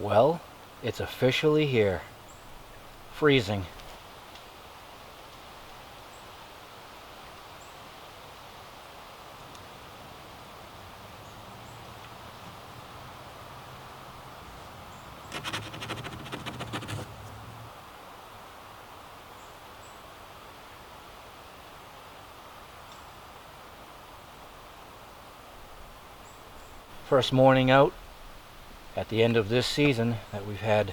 Well, it's officially here. Freezing. First morning out at the end of this season that we've had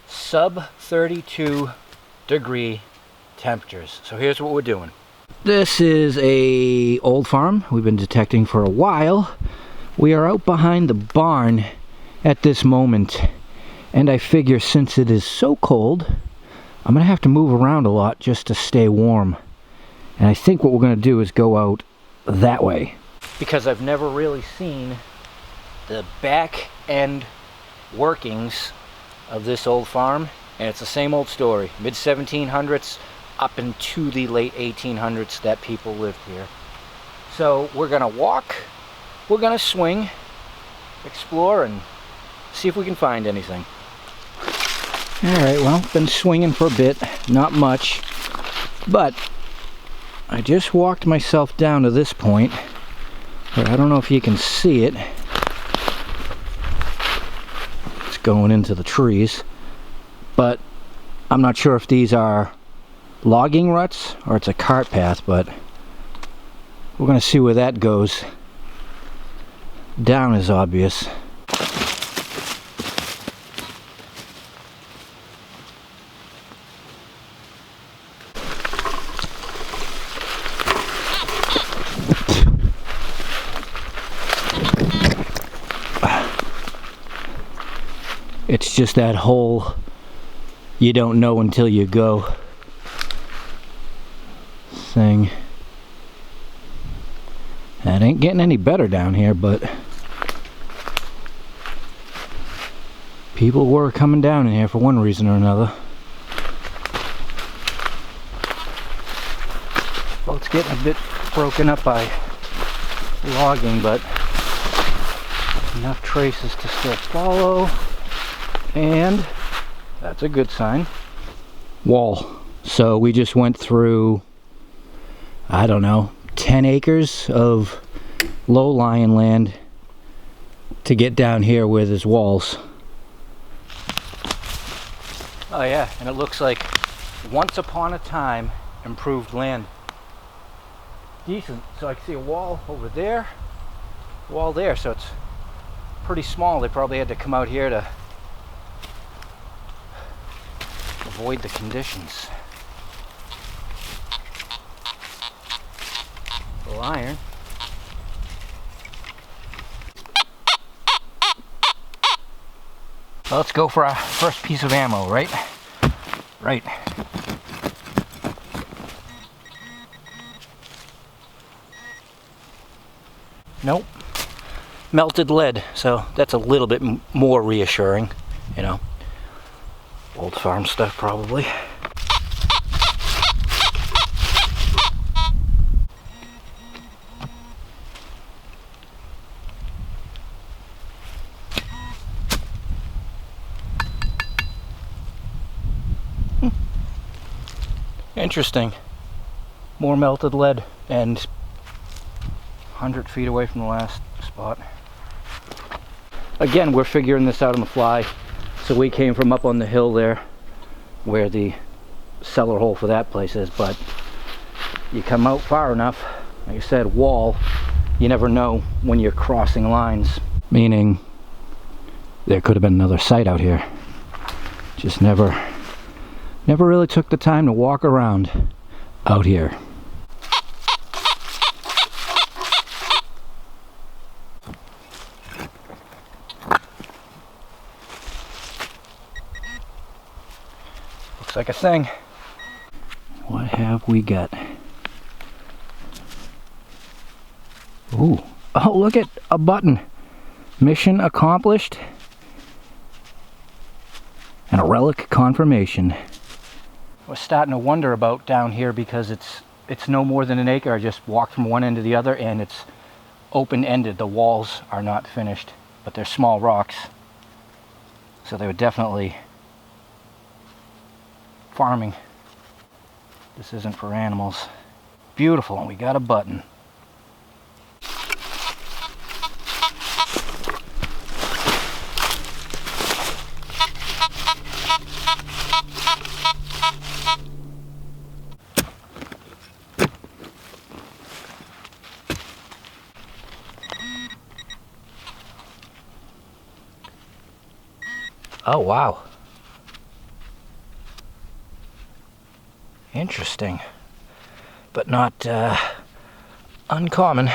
sub 32 degree temperatures. So here's what we're doing. This is a old farm we've been detecting for a while. We are out behind the barn at this moment, and I figure since it is so cold, I'm gonna have to move around a lot just to stay warm. And I think what we're gonna do is go out that way, because I've never really seen the back end workings of this old farm, and it's the same old story. Mid 1700s up into the late 1800s that people lived here. So we're gonna walk, we're gonna swing, explore, and see if we can find anything. Alright, well, been swinging for a bit, not much, but I just walked myself down to this point. I don't know if you can see it. It's going into the trees. But I'm not sure if these are logging ruts or it's a cart path, but we're going to see where that goes. Down is obvious. It's just that whole you don't know until you go thing. That ain't getting any better down here, but people were coming down in here for one reason or another. Well, it's getting a bit broken up by logging, but enough traces to still follow. And that's a good sign. Wall. So we just went through, I don't know, 10 acres of low-lying land to get down here where there's walls. Oh yeah, and it looks like once upon a time improved land. Decent. So I can see a wall over there, wall there, so it's pretty small. They probably had to come out here to avoid the conditions. Little iron. Well, let's go for our first piece of ammo, right? Right. Nope. Melted lead, so that's a little bit more reassuring, you know. Old farm stuff, probably. Interesting. More melted lead, and 100 feet away from the last spot. Again, we're figuring this out on the fly. So we came from up on the hill there where the cellar hole for that place is, but you come out far enough, like I said, wall, you never know when you're crossing lines. Meaning there could have been another site out here. Just never really took the time to walk around out here. Like a thing. What have we got? Ooh. Oh, look at a button. Mission accomplished. And a relic confirmation. I was starting to wonder about down here because it's no more than an acre. I just walked from one end to the other, and it's open-ended. The walls are not finished, but they're small rocks. So they were definitely farming. This isn't for animals. Beautiful, and we got a button. Oh, wow. Interesting, but not uncommon.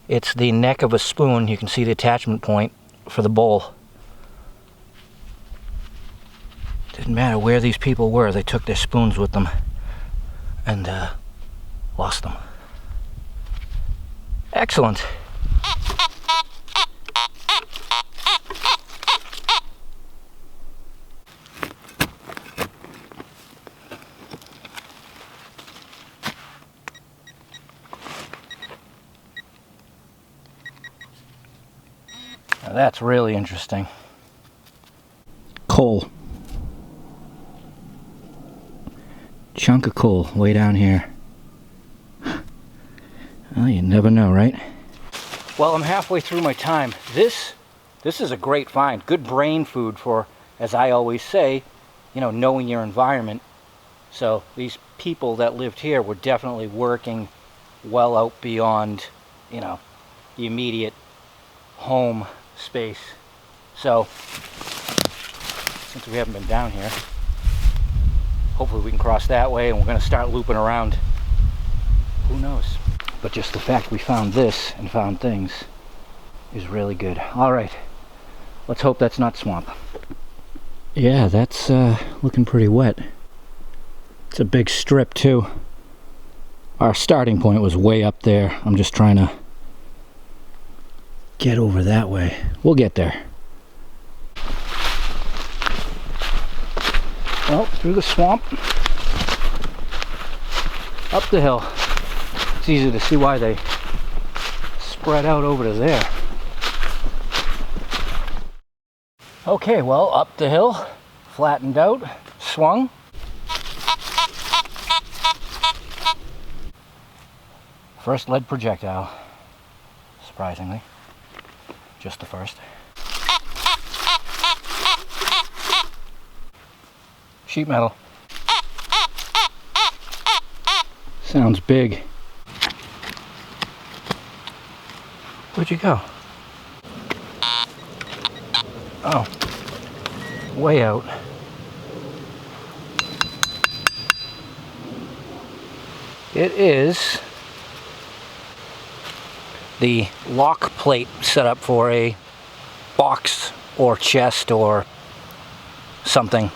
It's the neck of a spoon. You can see the attachment point for the bowl. Didn't matter where these people were, they took their spoons with them and lost them. Excellent. Now that's really interesting. Coal. Chunk of coal way down here. Well, you never know, right? Well, I'm halfway through my time. This is a great find. Good brain food for, as I always say, you know, knowing your environment. So these people that lived here were definitely working well out beyond, you know, the immediate home space. So since we haven't been down here, hopefully we can cross that way, and we're going to start looping around. Who knows? But just the fact we found this and found things is really good. All right, let's hope that's not swamp. Yeah, that's looking pretty wet. It's a big strip too. Our starting point was way up there. I'm just trying to get over that way. We'll get there. Well, through the swamp, up the hill. It's easy to see why they spread out over to there. Okay, well, up the hill, flattened out, swung. First lead projectile, surprisingly. Just the first. Sheet metal. Sounds big. Where'd you go? Oh, way out. It is the lock plate set up for a box or chest or something.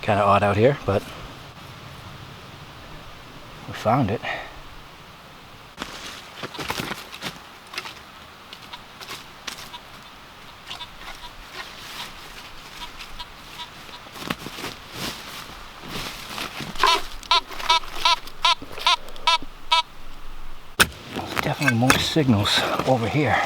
Kind of odd out here, but we found it. There's definitely more signals over here.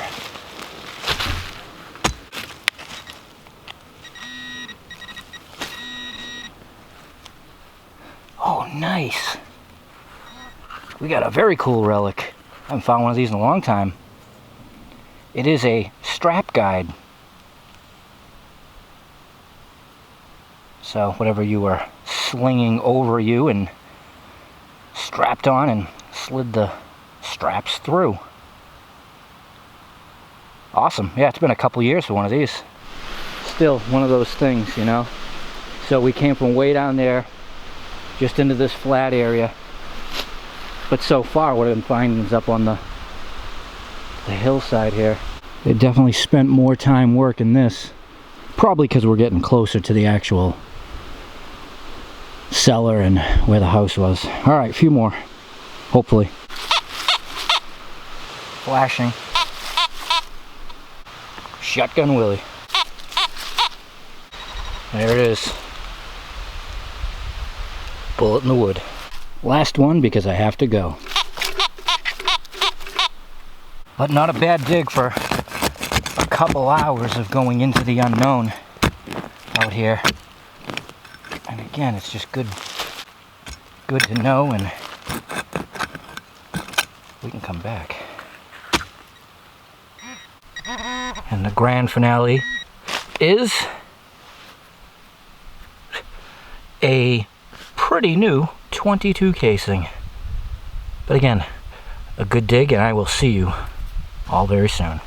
Oh, nice. We got a very cool relic. I haven't found one of these in a long time. It is a strap guide. So whatever you were slinging over you and strapped on and slid the straps through. Awesome. Yeah, it's been a couple years for one of these. Still one of those things, you know. So we came from way down there just into this flat area, but so far what I've been finding is up on the hillside here. They definitely spent more time working this, probably because we're getting closer to the actual cellar and where the house was. All right, a few more, hopefully. Flashing. Shotgun Willie. There it is. Bullet in the wood. Last one because I have to go. But not a bad dig for a couple hours of going into the unknown out here. And again, it's just good to know, and we can come back. And the grand finale is a pretty new 22 casing. But again, a good dig, and I will see you all very soon.